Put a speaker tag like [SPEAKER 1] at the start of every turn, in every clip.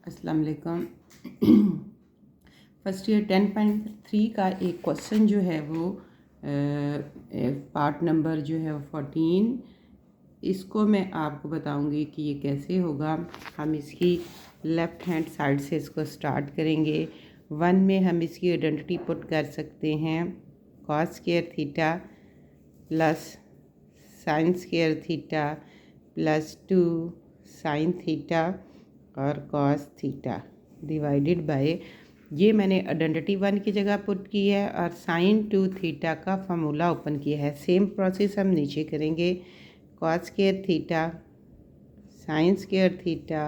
[SPEAKER 1] अस्सलाम वालेकुम। First year 10.3 का एक क्वेश्चन जो है वो पार्ट नंबर जो है वो 14, इसको मैं आपको बताऊंगी कि ये कैसे होगा। हम इसकी लेफ़्ट हैंड साइड से इसको स्टार्ट करेंगे। 1 में हम इसकी आइडेंटिटी पुट कर सकते हैं cos square theta plus sine square theta plus 2 sine theta और कॉस थीटा डिवाइडेड बाय, ये मैंने आइडेंटिटी 1 की जगह पुट की है और साइन 2 थीटा का फार्मूला ओपन किया है। सेम प्रोसेस हम नीचे करेंगे। Cos square theta sine square theta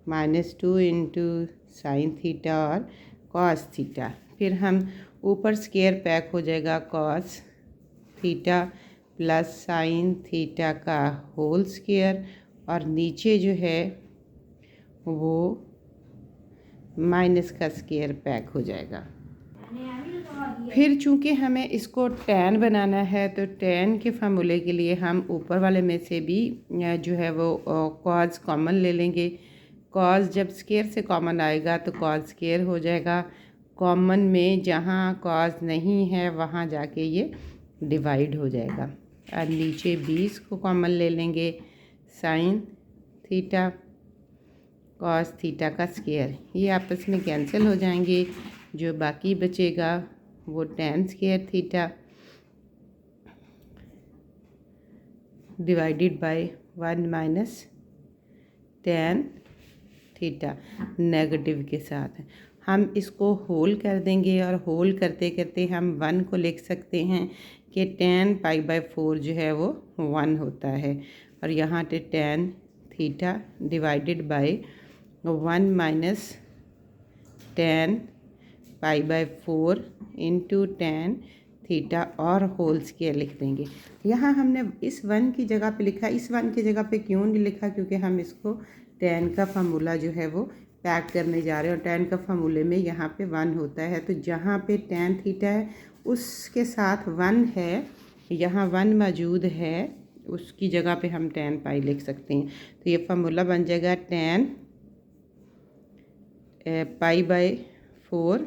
[SPEAKER 1] -2 into sine theta और कॉस थीटा। फिर हम ऊपर स्क्वायर पैक हो जाएगा cos theta plus sine theta का होल स्क्वायर और नीचे जो है वो माइनस का स्क्वायर पैक हो जाएगा। फिर चूंकि हमें इसको tan बनाना है तो tan के फार्मूले के लिए हम ऊपर वाले में से भी जो है वो कॉस कॉमन ले लेंगे। कॉस जब स्क्वायर से कॉमन आएगा तो कॉस स्क्वायर हो जाएगा। कॉमन में जहाँ कॉस नहीं है वहाँ जाके ये डिवाइड हो जाएगा और नीचे 20 को कॉमन ले लेंगे। साइन थीटा कॉस थीटा का स्क्वायर, ये आपस में कैंसिल हो जाएंगे। जो बाकी बचेगा वो tan square theta divided by 1 minus tan theta negative के साथ। हम इसको होल कर देंगे और होल करते करते हम 1 को लिख सकते हैं कि tan π/4 जो है वो 1 होता है और यहाँ पे tan theta divided by 1 minus tan π/4 into tan theta और होल स्क्वायर लिख देंगे। यहाँ हमने इस 1 की जगह पे लिखा। इस 1 की जगह पे क्यों नहीं लिखा? क्योंकि हम इसको tan का फार्मूला जो है वो पैक करने जा रहे हैं और tan का फार्मूले में यहाँ पे 1 होता है, तो जहाँ पे tan थीटा है उसके साथ 1 है, यहाँ 1 मौजूद है, उसकी जगह पे हम tan पाई लिख सकते हैं। तो ये फार्मूला बन जाएगा tan π/4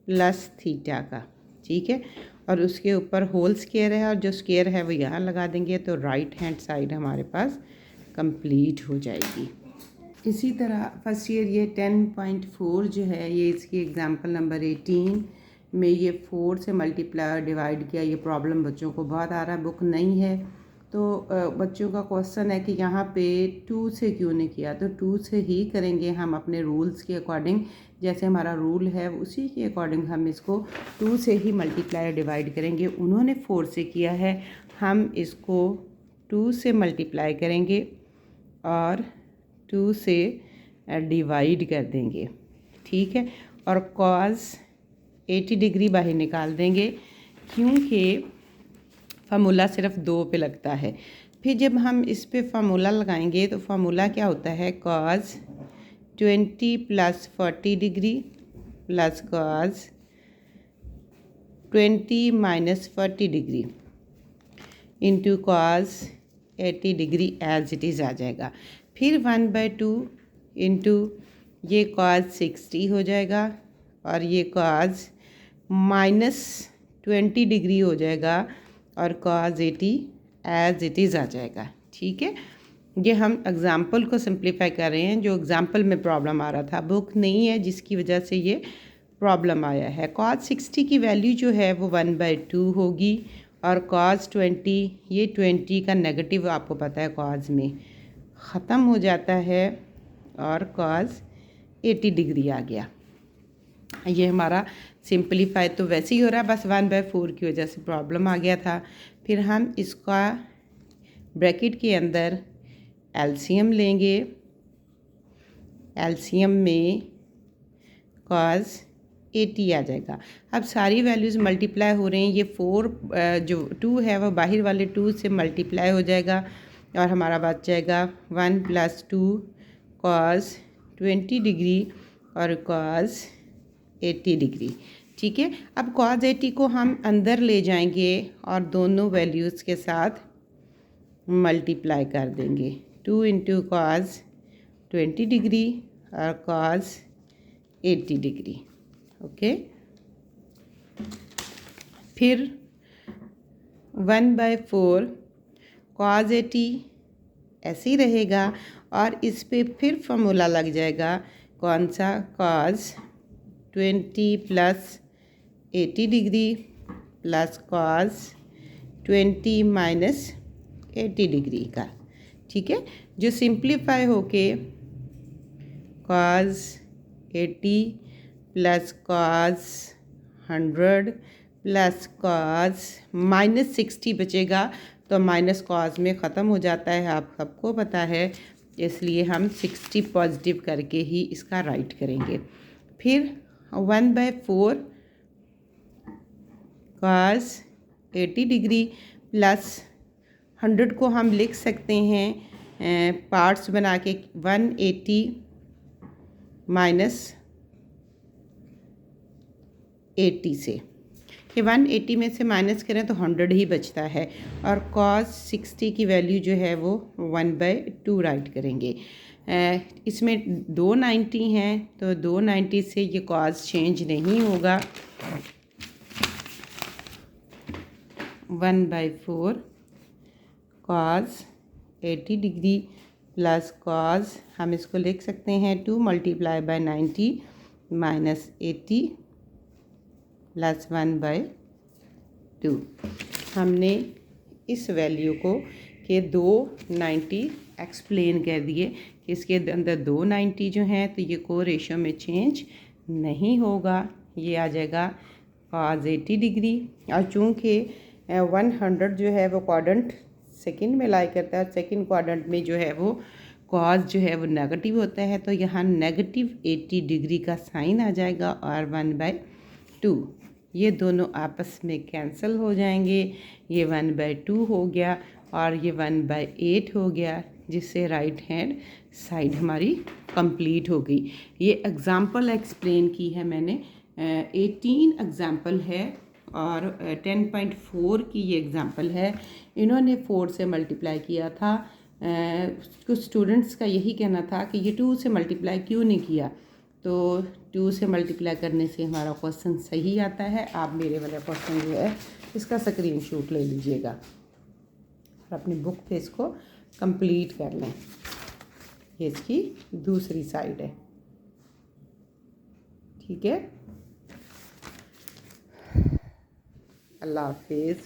[SPEAKER 1] प्लस थीटा का, ठीक है। और उसके ऊपर होल स्क्वायर है और जो स्क्वायर है वो यहाँ लगा देंगे तो राइट हैंड साइड हमारे पास कंप्लीट हो जाएगी। इसी तरह फर्स्ट ईयर ये 10.4 जो है ये इसकी एग्जांपल नंबर 18 में ये 4 से मल्टीप्लाई डिवाइड किया। ये प्रॉब्लम बच्चों को बहुत आ रहा है, बुक नहीं है तो बच्चों का क्वेश्चन है कि यहाँ पे 2 से क्यों नहीं किया। तो 2 से ही करेंगे हम अपने रूल्स के अकॉर्डिंग, जैसे हमारा रूल है उसी के अकॉर्डिंग हम इसको 2 से ही मल्टीप्लाई डिवाइड करेंगे। उन्होंने 4 से किया है, हम इसको 2 से मल्टीप्लाई करेंगे और 2 से डिवाइड कर देंगे, ठीक है। और कॉस 80 डिग्री बाहर निकाल देंगे क्योंकि फार्मूला सिर्फ 2 पे लगता है। फिर जब हम इस पे फार्मूला लगाएंगे तो फार्मूला क्या होता है, cos 20 plus 40 degree plus cos 20 minus 40 degree into cos 80 degree as it is आ जाएगा। फिर 1/2 इंटू ये कॉस 60 हो जाएगा और ये कॉस -20 डिग्री हो जाएगा और कॉस 80 एज इट इज़ आ जाएगा, ठीक है। ये हम एग्ज़ाम्पल को सिंप्लीफाई कर रहे हैं, जो एग्ज़ाम्पल में प्रॉब्लम आ रहा था, बुक नहीं है जिसकी वजह से ये प्रॉब्लम आया है। कॉस 60 की वैल्यू जो है वो 1/2 होगी और कॉस 20, ये 20 का नेगेटिव आपको पता है कॉस में ख़त्म हो जाता है और कॉस 80 डिग्री आ गया। ये हमारा सिंपलीफाई तो वैसे ही हो रहा है, बस 1/4 की वजह से प्रॉब्लम आ गया था। फिर हम इसका ब्रैकेट के अंदर एलसीएम लेंगे। एलसीएम में कॉस 80 आ जाएगा। अब सारी वैल्यूज़ मल्टीप्लाई हो रही हैं। ये 4 जो 2 है वो बाहर वाले 2 से मल्टीप्लाई हो जाएगा और हमारा बच जाएगा 1 + 2 कॉस 20 डिग्री और कॉस 80 डिग्री, ठीक है। अब कॉस 80 को हम अंदर ले जाएंगे और दोनों वैल्यूज़ के साथ मल्टीप्लाई कर देंगे। 2 इंटू कॉस 20 डिग्री और कॉस 80 डिग्री। ओके, फिर 1/4 कॉस 80 ऐसे ही रहेगा और इस पे फिर फॉर्मूला लग जाएगा कौन सा, cos 20 plus 80 degree plus cos 20 minus 80 degree का। ठीक है, जो सिंप्लीफाई होके cos 80 plus cos 100 plus cos minus 60 बचेगा, तो माइनस कॉस में ख़त्म हो जाता है, आप सबको पता है, इसलिए हम 60 पॉजिटिव करके ही इसका राइट करेंगे। फिर 1/4 कॉस 80 डिग्री प्लस 100 को हम लिख सकते हैं पार्ट्स बना के 180 माइनस 80 से, कि 180 में से माइनस करें तो 100 ही बचता है, और कॉस 60 की वैल्यू जो है वो 1/2 राइट करेंगे। इसमें 290 हैं तो 290 से ये कॉस चेंज नहीं होगा। 1/4 कॉस 80 डिग्री प्लस कॉस, हम इसको लिख सकते हैं 2 × 90 माइनस 80 प्लस 1/2। हमने इस वैल्यू को के 290 एक्सप्लेन कर दिए कि इसके अंदर 290 जो हैं तो ये को रेशो में चेंज नहीं होगा, ये आ जाएगा कॉस 80 डिग्री। और चूँकि 100 जो है वो क्वाड्रेंट सेकंड में लाई करता है, सेकंड क्वाड्रेंट में जो है वो कॉस जो है वो नेगेटिव होता है, तो यहाँ नेगेटिव 80 डिग्री का साइन आ जाएगा और 1/2 ये दोनों आपस में कैंसिल हो जाएंगे, ये 1/2 हो गया और ये 1/8 हो गया, जिससे राइट हैंड साइड हमारी कंप्लीट हो गई। ये एग्ज़ाम्पल एक्सप्लेन की है मैंने, 18 एग्ज़ाम्पल है और 10.4 की ये एग्ज़ाम्पल है। इन्होंने 4 से मल्टीप्लाई किया था। कुछ स्टूडेंट्स का यही कहना था कि ये 2 से मल्टीप्लाई क्यों नहीं किया, तो 2 से मल्टीप्लाई करने से हमारा क्वेश्चन सही आता है। आप मेरे वाला क्वेश्चन जो है इसका स्क्रीनशॉट ले लीजिएगा और अपनी बुक पे इसको कंप्लीट कर लें। ये इसकी दूसरी साइड है। ठीक है, अल्लाह हाफिज़।